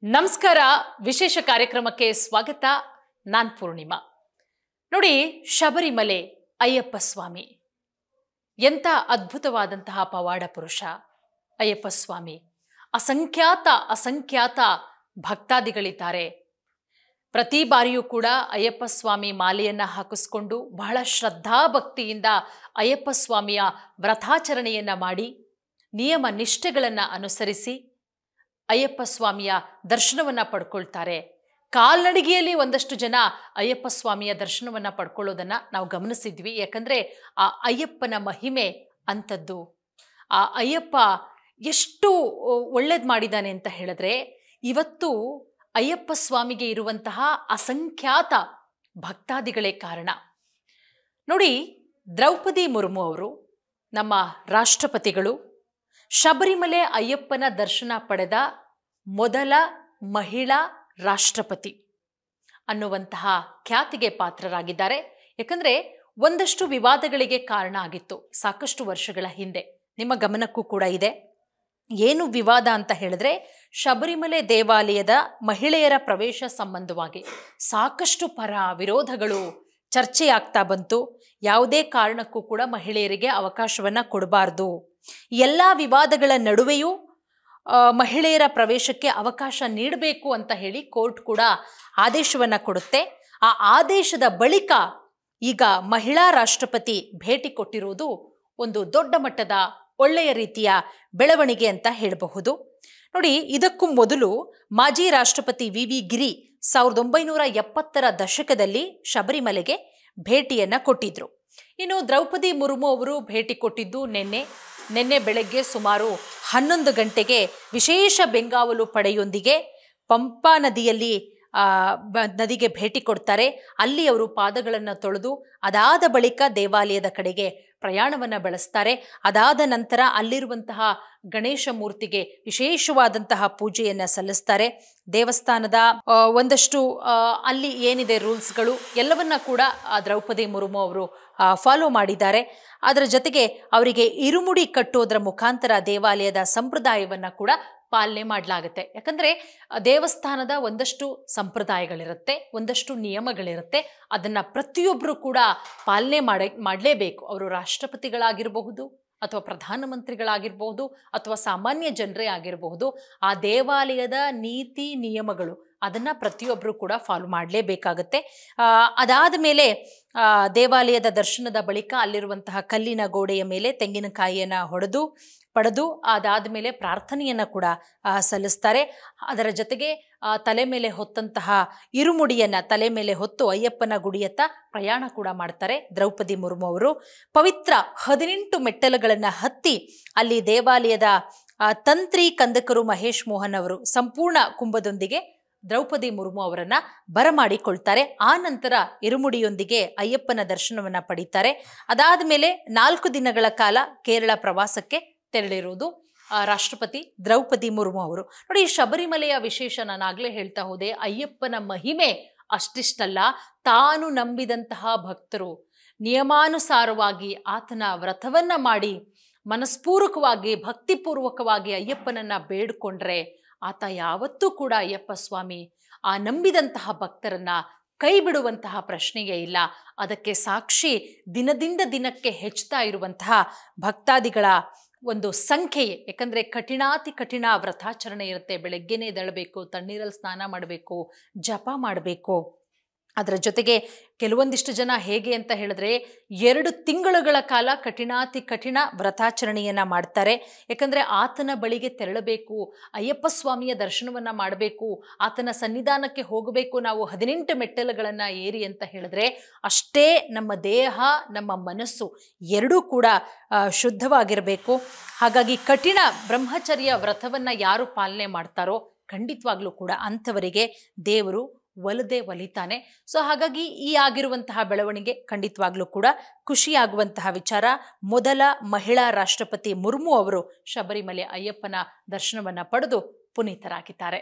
ನಮಸ್ಕಾರ. ವಿಶೇಷ ಕಾರ್ಯಕ್ರಮಕ್ಕೆ ಸ್ವಾಗತ. ನಾನ್ ಪೂರ್ಣಿಮಾ. ನೋಡಿ, ಶಬರಿಮಲೆ ಅಯ್ಯಪ್ಪ ಸ್ವಾಮಿ ಎಂಥ ಅದ್ಭುತವಾದಂತಹ ಪವಾಡ ಪುರುಷ ಅಯ್ಯಪ್ಪ ಸ್ವಾಮಿ. ಅಸಂಖ್ಯಾತ ಭಕ್ತಾದಿಗಳಿದ್ದಾರೆ. ಪ್ರತಿ ಬಾರಿಯೂ ಕೂಡ ಅಯ್ಯಪ್ಪ ಸ್ವಾಮಿ ಮಾಲೆಯನ್ನ ಹಾಕಿಸ್ಕೊಂಡು ಬಹಳ ಶ್ರದ್ಧಾಭಕ್ತಿಯಿಂದ ಅಯ್ಯಪ್ಪ ಸ್ವಾಮಿಯ ವ್ರತಾಚರಣೆಯನ್ನ ಮಾಡಿ ನಿಯಮ ನಿಷ್ಠೆಗಳನ್ನು ಅನುಸರಿಸಿ ಅಯ್ಯಪ್ಪ ಸ್ವಾಮಿಯ ದರ್ಶನವನ್ನ ಪಡ್ಕೊಳ್ತಾರೆ. ಕಾಲ್ನಡಿಗೆಯಲ್ಲಿ ಒಂದಷ್ಟು ಜನ ಅಯ್ಯಪ್ಪ ಸ್ವಾಮಿಯ ದರ್ಶನವನ್ನ ಪಡ್ಕೊಳ್ಳೋದನ್ನ ನಾವು ಗಮನಿಸಿದ್ವಿ. ಯಾಕಂದ್ರೆ ಆ ಅಯ್ಯಪ್ಪನ ಮಹಿಮೆ ಅಂಥದ್ದು. ಆ ಅಯ್ಯಪ್ಪ ಎಷ್ಟು ಒಳ್ಳೇದು ಮಾಡಿದ್ದಾನೆ ಅಂತ ಹೇಳಿದ್ರೆ, ಇವತ್ತು ಅಯ್ಯಪ್ಪ ಸ್ವಾಮಿಗೆ ಇರುವಂತಹ ಅಸಂಖ್ಯಾತ ಭಕ್ತಾದಿಗಳೇ ಕಾರಣ. ನೋಡಿ, ದ್ರೌಪದಿ ಮುರ್ಮು ಅವರು, ನಮ್ಮ ರಾಷ್ಟ್ರಪತಿಗಳು, ಶಬರಿಮಲೆ ಅಯ್ಯಪ್ಪನ ದರ್ಶನ ಪಡೆದ ಮೊದಲ ಮಹಿಳಾ ರಾಷ್ಟ್ರಪತಿ ಅನ್ನುವಂತಹ ಖ್ಯಾತಿಗೆ ಪಾತ್ರರಾಗಿದ್ದಾರೆ. ಯಾಕಂದ್ರೆ ಒಂದಷ್ಟು ವಿವಾದಗಳಿಗೆ ಕಾರಣ ಆಗಿತ್ತು ಸಾಕಷ್ಟು ವರ್ಷಗಳ ಹಿಂದೆ. ನಿಮ್ಮ ಗಮನಕ್ಕೂ ಕೂಡ ಇದೆ. ಏನು ವಿವಾದ ಅಂತ ಹೇಳಿದ್ರೆ, ಶಬರಿಮಲೆ ದೇವಾಲಯದ ಮಹಿಳೆಯರ ಪ್ರವೇಶ ಸಂಬಂಧವಾಗಿ ಸಾಕಷ್ಟು ಪರ ವಿರೋಧಗಳು ಚರ್ಚೆಯಾಗ್ತಾ ಬಂತು. ಯಾವುದೇ ಕಾರಣಕ್ಕೂ ಕೂಡ ಮಹಿಳೆಯರಿಗೆ ಅವಕಾಶವನ್ನ ಕೊಡಬಾರ್ದು. ಎಲ್ಲ ವಿವಾದಗಳ ನಡುವೆಯೂ ಮಹಿಳೆಯರ ಪ್ರವೇಶಕ್ಕೆ ಅವಕಾಶ ನೀಡಬೇಕು ಅಂತ ಹೇಳಿ ಕೋರ್ಟ್ ಕೂಡ ಆದೇಶವನ್ನ ಕೊಡುತ್ತೆ. ಆ ಆದೇಶದ ಬಳಿಕ ಈಗ ಮಹಿಳಾ ರಾಷ್ಟ್ರಪತಿ ಭೇಟಿ ಕೊಟ್ಟಿರುವುದು ಒಂದು ದೊಡ್ಡ ಮಟ್ಟದ ಒಳ್ಳೆಯ ರೀತಿಯ ಬೆಳವಣಿಗೆ ಅಂತ ಹೇಳಬಹುದು. ನೋಡಿ, ಇದಕ್ಕೂ ಮೊದಲು ಮಾಜಿ ರಾಷ್ಟ್ರಪತಿ ವಿ ಗಿರಿ 1970ರ ದಶಕದಲ್ಲಿ ಶಬರಿಮಲೆಗೆ ಭೇಟಿಯನ್ನ ಕೊಟ್ಟಿದ್ರು. ಇನ್ನು ದ್ರೌಪದಿ ಮುರ್ಮು ಅವರು ಭೇಟಿ ಕೊಟ್ಟಿದ್ದು ನಿನ್ನೆ ಬೆಳಗ್ಗೆ ಸುಮಾರು 11 ಗಂಟೆಗೆ ವಿಶೇಷ ಬೆಂಗಾವಲು ಪಡೆಯೊಂದಿಗೆ ಪಂಪಾ ನದಿಗೆ ಭೇಟಿ ಕೊಡ್ತಾರೆ. ಅಲ್ಲಿ ಅವರು ಪಾದಗಳನ್ನು ತೊಳೆದು ಅದಾದ ಬಳಿಕ ದೇವಾಲಯದ ಕಡೆಗೆ ಪ್ರಯಾಣವನ್ನು ಬೆಳೆಸ್ತಾರೆ. ಅದಾದ ನಂತರ ಅಲ್ಲಿರುವಂತಹ ಗಣೇಶ ಮೂರ್ತಿಗೆ ವಿಶೇಷವಾದಂತಹ ಪೂಜೆಯನ್ನು ಸಲ್ಲಿಸ್ತಾರೆ. ದೇವಸ್ಥಾನದ ಒಂದಷ್ಟು ಅಲ್ಲಿ ಏನಿದೆ ರೂಲ್ಸ್ಗಳು ಎಲ್ಲವನ್ನ ಕೂಡ ದ್ರೌಪದಿ ಮುರ್ಮು ಅವರು ಫಾಲೋ ಮಾಡಿದ್ದಾರೆ. ಅದರ ಜೊತೆಗೆ ಅವರಿಗೆ ಇರುಮುಡಿ ಕಟ್ಟೋದ್ರ ಮುಖಾಂತರ ದೇವಾಲಯದ ಸಂಪ್ರದಾಯವನ್ನ ಕೂಡ ಪಾಲನೆ ಮಾಡಲಾಗುತ್ತೆ. ಯಾಕಂದ್ರೆ ದೇವಸ್ಥಾನದ ಒಂದಷ್ಟು ಸಂಪ್ರದಾಯಗಳಿರುತ್ತೆ, ಒಂದಷ್ಟು ನಿಯಮಗಳಿರುತ್ತೆ. ಅದನ್ನ ಪ್ರತಿಯೊಬ್ಬರು ಕೂಡ ಪಾಲನೆ ಮಾಡಲೇಬೇಕು. ಅವರು ರಾಷ್ಟ್ರಪತಿಗಳಾಗಿರಬಹುದು, ಅಥವಾ ಪ್ರಧಾನಮಂತ್ರಿಗಳಾಗಿರಬಹುದು, ಅಥವಾ ಸಾಮಾನ್ಯ ಜನರೇ ಆಗಿರಬಹುದು. ಆ ದೇವಾಲಯದ ನೀತಿ ನಿಯಮಗಳು ಅದನ್ನ ಪ್ರತಿಯೊಬ್ಬರು ಕೂಡ ಫಾಲೋ ಮಾಡಲೇಬೇಕಾಗತ್ತೆ. ಅದಾದ ಮೇಲೆ ದೇವಾಲಯದ ದರ್ಶನದ ಬಳಿಕ ಅಲ್ಲಿರುವಂತಹ ಕಲ್ಲಿನ ಗೋಡೆಯ ಮೇಲೆ ತೆಂಗಿನಕಾಯಿಯನ್ನು ಪಡೆದು ಅದಾದ ಮೇಲೆ ಪ್ರಾರ್ಥನೆಯನ್ನು ಕೂಡ ಸಲ್ಲಿಸ್ತಾರೆ. ಅದರ ಜೊತೆಗೆ ತಲೆ ಮೇಲೆ ಹೊತ್ತಂತಹ ಇರುಮುಡಿಯನ್ನು ತಲೆ ಮೇಲೆ ಹೊತ್ತು ಅಯ್ಯಪ್ಪನ ಗುಡಿಯತ್ತ ಪ್ರಯಾಣ ಕೂಡ ಮಾಡ್ತಾರೆ ದ್ರೌಪದಿ ಮುರ್ಮು ಅವರು. ಪವಿತ್ರ 18 ಮೆಟ್ಟಲುಗಳನ್ನು ಹತ್ತಿ ಅಲ್ಲಿ ದೇವಾಲಯದ ತಂತ್ರಿ ಕಂದಕರು ಮಹೇಶ್ ಮೋಹನ್ ಅವರು ಸಂಪೂರ್ಣ ಕುಂಭದೊಂದಿಗೆ ದ್ರೌಪದಿ ಮುರ್ಮು ಅವರನ್ನ ಬರಮಾಡಿಕೊಳ್ತಾರೆ. ಆ ನಂತರ ಇರುಮುಡಿಯೊಂದಿಗೆ ಅಯ್ಯಪ್ಪನ ದರ್ಶನವನ್ನ ಪಡೀತಾರೆ. ಅದಾದ ಮೇಲೆ 4 ದಿನಗಳ ಕಾಲ ಕೇರಳ ಪ್ರವಾಸಕ್ಕೆ ತೆರಳಿರುವುದು ರಾಷ್ಟ್ರಪತಿ ದ್ರೌಪದಿ ಮುರ್ಮು ಅವರು. ನೋಡಿ, ಶಬರಿಮಲೆಯ ವಿಶೇಷ ನಾನಾಗ್ಲೇ ಹೇಳ್ತಾ ಹೋದೆ. ಅಯ್ಯಪ್ಪನ ಮಹಿಮೆ ಅಷ್ಟಿಷ್ಟಲ್ಲ, ತಾನು ನಂಬಿದಂತಹ ಭಕ್ತರು ನಿಯಮಾನುಸಾರವಾಗಿ ಆತನ ವ್ರತವನ್ನ ಮಾಡಿ ಮನಸ್ಪೂರ್ವಕವಾಗಿ ಭಕ್ತಿಪೂರ್ವಕವಾಗಿ ಅಯ್ಯಪ್ಪನನ್ನ ಬೇಡ್ಕೊಂಡ್ರೆ ಆತ ಯಾವತ್ತೂ ಕೂಡ ಅಯ್ಯಪ್ಪ ಸ್ವಾಮಿ ಆ ನಂಬಿದಂತಹ ಭಕ್ತರನ್ನ ಕೈ ಬಿಡುವಂತಹ ಪ್ರಶ್ನೆಯೇ ಇಲ್ಲ. ಅದಕ್ಕೆ ಸಾಕ್ಷಿ ದಿನದಿಂದ ದಿನಕ್ಕೆ ಹೆಚ್ಚುತ್ತಾ ಇರುವಂತಹ ಭಕ್ತಾದಿಗಳ ಒಂದು ಸಂಖ್ಯೆಯೇ. ಯಾಕಂದ್ರೆ ಕಠಿಣಾತಿ ಕಠಿಣ ವ್ರತಾಚರಣೆ ಇರುತ್ತೆ. ಬೆಳಗ್ಗೆನೇ ಎದ್ದೇಳಬೇಕು, ತಣ್ಣೀರಲ್ಲಿ ಸ್ನಾನ ಮಾಡಬೇಕು, ಜಪ ಮಾಡಬೇಕು. ಅದರ ಜೊತೆಗೆ ಕೆಲವೊಂದಿಷ್ಟು ಜನ ಹೇಗೆ ಅಂತ ಹೇಳಿದ್ರೆ 2 ತಿಂಗಳುಗಳ ಕಾಲ ಕಠಿಣಾತಿ ಕಠಿಣ ವ್ರತಾಚರಣೆಯನ್ನ ಮಾಡ್ತಾರೆ. ಯಾಕಂದ್ರೆ ಆತನ ಬಳಿಗೆ ತೆರಳಬೇಕು, ಅಯ್ಯಪ್ಪ ಸ್ವಾಮಿಯ ದರ್ಶನವನ್ನ ಮಾಡಬೇಕು, ಆತನ ಸನ್ನಿಧಾನಕ್ಕೆ ಹೋಗಬೇಕು. ನಾವು 18 ಮೆಟ್ಟಲುಗಳನ್ನ ಏರಿ ಅಂತ ಹೇಳಿದ್ರೆ ಅಷ್ಟೇ ನಮ್ಮ ದೇಹ ನಮ್ಮ ಮನಸ್ಸು ಎರಡೂ ಕೂಡ ಶುದ್ಧವಾಗಿರಬೇಕು. ಹಾಗಾಗಿ ಕಠಿಣ ಬ್ರಹ್ಮಚರ್ಯ ವ್ರತವನ್ನ ಯಾರು ಪಾಲನೆ ಮಾಡ್ತಾರೋ ಖಂಡಿತವಾಗ್ಲೂ ಕೂಡ ಅಂಥವರಿಗೆ ದೇವರು ಒಲಿತಾನೆ. ಸೊ ಹಾಗಾಗಿ ಈ ಆಗಿರುವಂತಹ ಬೆಳವಣಿಗೆ ಖಂಡಿತವಾಗ್ಲೂ ಕೂಡ ಖುಷಿಯಾಗುವಂತಹ ವಿಚಾರ. ಮೊದಲ ಮಹಿಳಾ ರಾಷ್ಟ್ರಪತಿ ಮುರ್ಮು ಅವರು ಶಬರಿಮಲೆ ಅಯ್ಯಪ್ಪನ ದರ್ಶನವನ್ನ ಪಡೆದು ಪುನೀತರಾಗಿದ್ದಾರೆ.